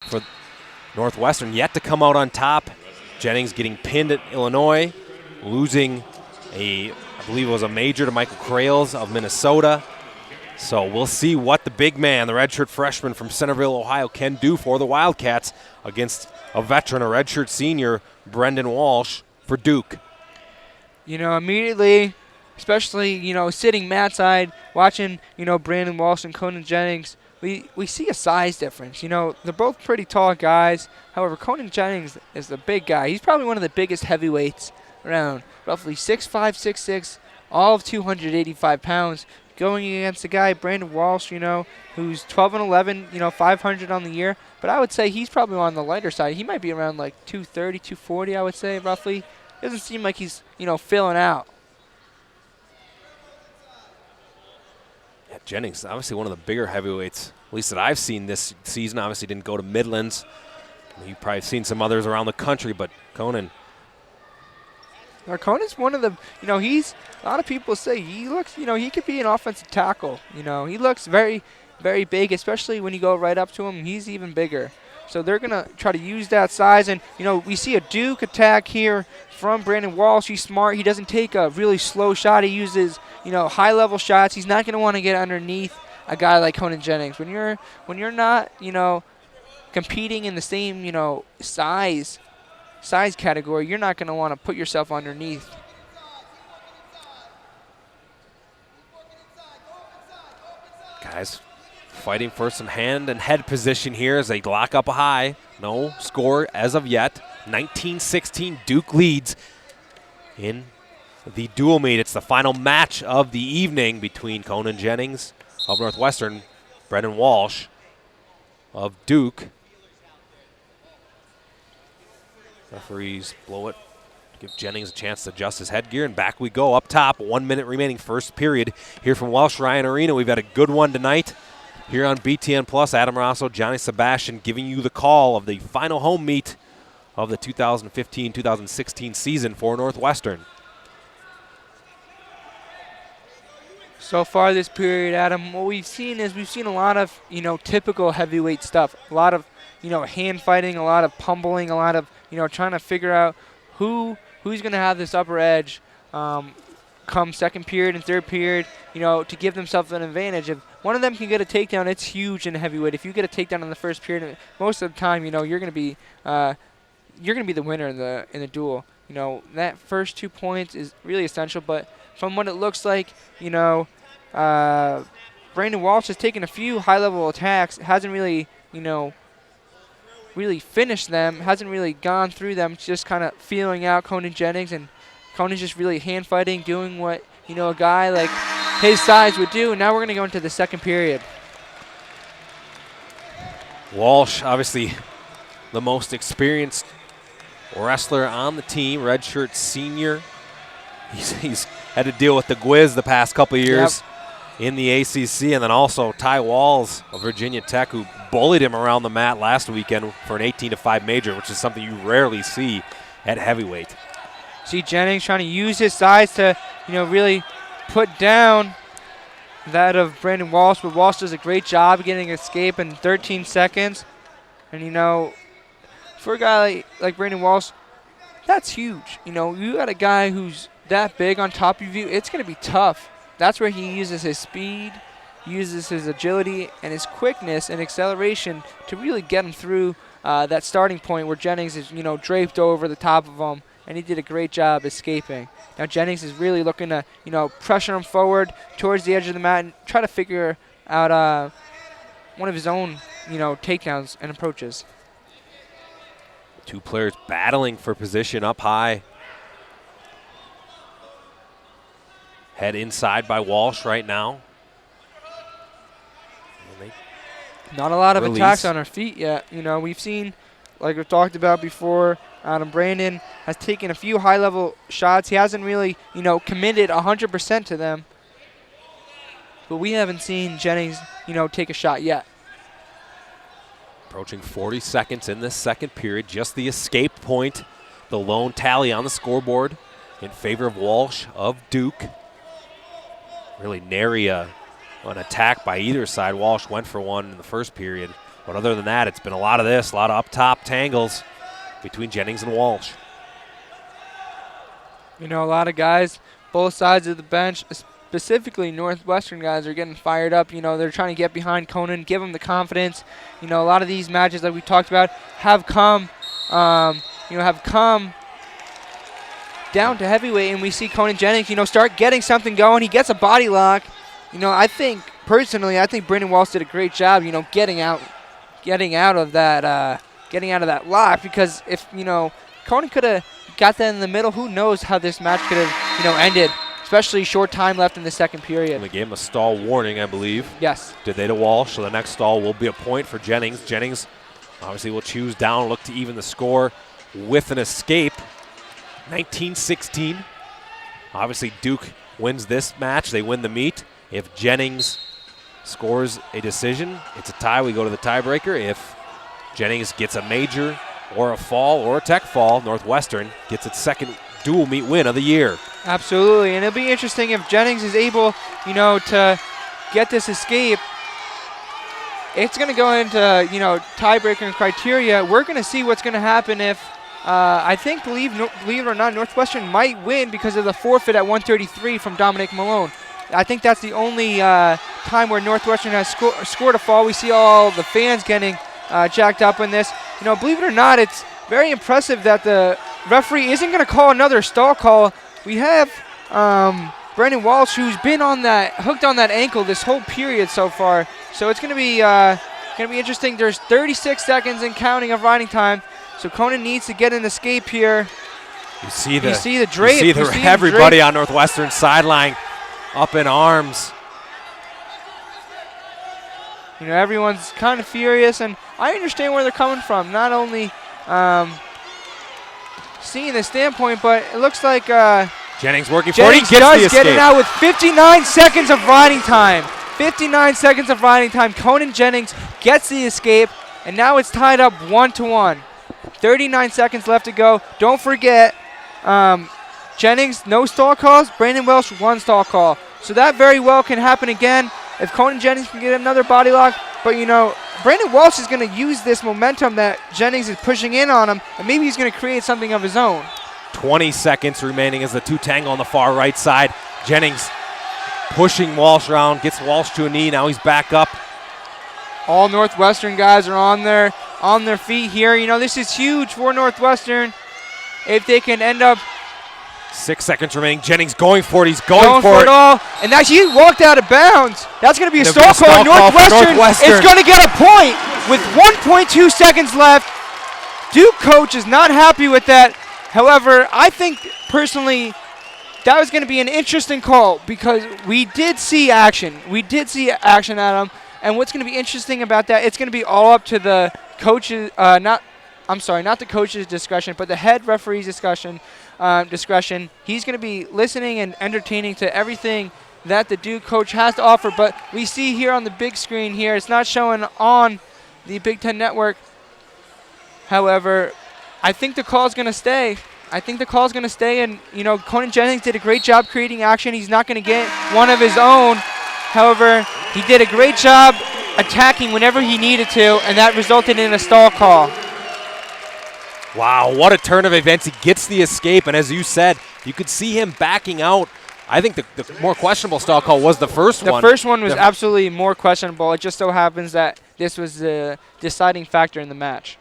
for Northwestern yet to come out on top. Jennings getting pinned at Illinois, losing I believe it was a major to Michael Crales of Minnesota. So we'll see what the big man, the redshirt freshman from Centerville, Ohio, can do for the Wildcats against a veteran, a redshirt senior, Brendan Walsh for Duke. Immediately, especially, sitting mat side, watching, Brandon Walsh and Conan Jennings, we see a size difference. They're both pretty tall guys. However, Conan Jennings is the big guy. He's probably one of the biggest heavyweights around, roughly 6'5", 6'6", all of 285 pounds, going against a guy, Brandon Walsh, who's 12-11, 500 on the year. But I would say he's probably on the lighter side. He might be around like 230, 240, I would say, roughly. Doesn't seem like he's, filling out. Yeah, Jennings, obviously one of the bigger heavyweights, at least that I've seen this season. Obviously didn't go to Midlands. You've probably seen some others around the country, but Conan. Conan's one of the, he's, a lot of people say he looks, he could be an offensive tackle. He looks very, very big, especially when you go right up to him. He's even bigger. So they're going to try to use that size. And, we see a Duke attack here from Brandon Walsh. He's smart. He doesn't take a really slow shot. He uses, high-level shots. He's not going to want to get underneath a guy like Conan Jennings. When you're not, competing in the same, size category, you're not going to want to put yourself underneath. Guys fighting for some hand and head position here as they lock up a high. No score as of yet. 19-16, Duke leads in the dual meet. It's the final match of the evening between Conan Jennings of Northwestern, Brendan Walsh of Duke. Referees blow it, give Jennings a chance to adjust his headgear, and back we go up top. 1 minute remaining, first period here from Welsh Ryan Arena. We've had a good one tonight here on BTN Plus. Adam Rosso, Johnny Sebastian giving you the call of the final home meet of the 2015-2016 season for Northwestern. So far this period, Adam, what we've seen is a lot of, typical heavyweight stuff. A lot of, hand fighting, a lot of pummeling, a lot of, trying to figure out who's going to have this upper edge come second period and third period, to give themselves an advantage. If one of them can get a takedown, it's huge in heavyweight. If you get a takedown in the first period, most of the time, you're going to be the winner in the duel. That first 2 points is really essential, but from what it looks like, Brandon Walsh has taken a few high-level attacks, hasn't really, really finished them, hasn't really gone through them, just kind of feeling out Conan Jennings, and Conan's just really hand-fighting, doing what, a guy like his size would do, and now we're going to go into the second period. Walsh, obviously the most experienced wrestler on the team, redshirt senior. He's had to deal with the Gwiz the past couple of years in the ACC, and then also Ty Walls of Virginia Tech, who bullied him around the mat last weekend for an 18-5 major, which is something you rarely see at heavyweight. See Jennings trying to use his size to, really put down that of Brandon Walsh, but Walsh does a great job getting escape in 13 seconds. And, for a guy like Brandon Walsh, that's huge. You got a guy who's that big on top of you, it's going to be tough. That's where he uses his speed, uses his agility, and his quickness and acceleration to really get him through that starting point where Jennings is, draped over the top of him, and he did a great job escaping. Now Jennings is really looking to, pressure him forward towards the edge of the mat and try to figure out one of his own, takedowns and approaches. Two players battling for position up high. Head inside by Walsh right now. Not a lot of attacks on our feet yet. We've seen, like we've talked about before, Brandon has taken a few high-level shots. He hasn't really, committed 100% to them. But we haven't seen Jennings, take a shot yet. Approaching 40 seconds in this second period. Just the escape point, the lone tally on the scoreboard in favor of Walsh of Duke. Really nary an attack by either side. Walsh went for one in the first period. But other than that, it's been a lot of this, a lot of up-top tangles between Jennings and Walsh. You know, a lot of guys, both sides of the bench, specifically Northwestern guys, are getting fired up. You know, they're trying to get behind Conan, give him the confidence. You know, a lot of these matches that we talked about have come down to heavyweight, and we see Conan Jennings, you know, start getting something going. He gets a body lock. You know, I think Brandon Walsh did a great job, you know, getting out of that lock, because if, you know, Conan could have got that in the middle, who knows how this match could have, you know, ended, especially short time left in the second period. And they gave him a stall warning, I believe. Yes. Did they to Walsh, so the next stall will be a point for Jennings. Jennings obviously will choose down, look to even the score with an escape. 19-16. Obviously, Duke wins this match. They win the meet. If Jennings scores a decision, it's a tie. We go to the tiebreaker. If Jennings gets a major or a fall or a tech fall, Northwestern gets its second dual meet win of the year. Absolutely, and it'll be interesting if Jennings is able, you know, to get this escape. It's going to go into, you know, tiebreaker and criteria. We're going to see what's going to happen if, believe it or not, Northwestern might win because of the forfeit at 133 from Dominic Malone. I think that's the only time where Northwestern has scored a fall. We see all the fans getting jacked up in this. You know, believe it or not, it's very impressive that the referee isn't going to call another stall call. We have Brandon Walsh, who's been hooked on that ankle this whole period so far. So it's going to be interesting. There's 36 seconds and counting of riding time. So Conan needs to get an escape here. You see everybody on Northwestern sideline up in arms. You know, everyone's kind of furious, and I understand where they're coming from. Not only seeing the standpoint, but it looks like Jennings working for it. He gets the escape. Getting out with 59 seconds of riding time. 59 seconds of riding time. Conan Jennings gets the escape, and now it's tied up 1-1. 39 seconds left to go. Don't forget, Jennings, no stall calls. Brandon Walsh, 1 stall call. So that very well can happen again if Conan Jennings can get another body lock. But, you know, Brandon Walsh is going to use this momentum that Jennings is pushing in on him, and maybe he's going to create something of his own. 20 seconds remaining as the two tangle on the far right side. Jennings pushing Walsh around, gets Walsh to a knee. Now he's back up. All Northwestern guys are on their feet here. You know, this is huge for Northwestern. If they can end up 6 seconds remaining. Jennings going for it. He's going for it all. And now he walked out of bounds. That's going to be a stall call. Northwestern is going to get a point with 1.2 seconds left. Duke coach is not happy with that. However, I think personally that was going to be an interesting call because we did see action. We did see action at him. And what's going to be interesting about that, it's going to be all up to the coaches, not the coach's discretion, but the head referee's discretion. He's going to be listening and entertaining to everything that the Duke coach has to offer. But we see here on the big screen here, it's not showing on the Big Ten Network. However, I think the call's going to stay. And, you know, Conan Jennings did a great job creating action. He's not going to get one of his own. However, he did a great job attacking whenever he needed to, and that resulted in a stall call. Wow, what a turn of events. He gets the escape, and as you said, you could see him backing out. I think the more questionable stall call was the first one. The first one was absolutely more questionable. It just so happens that this was the deciding factor in the match.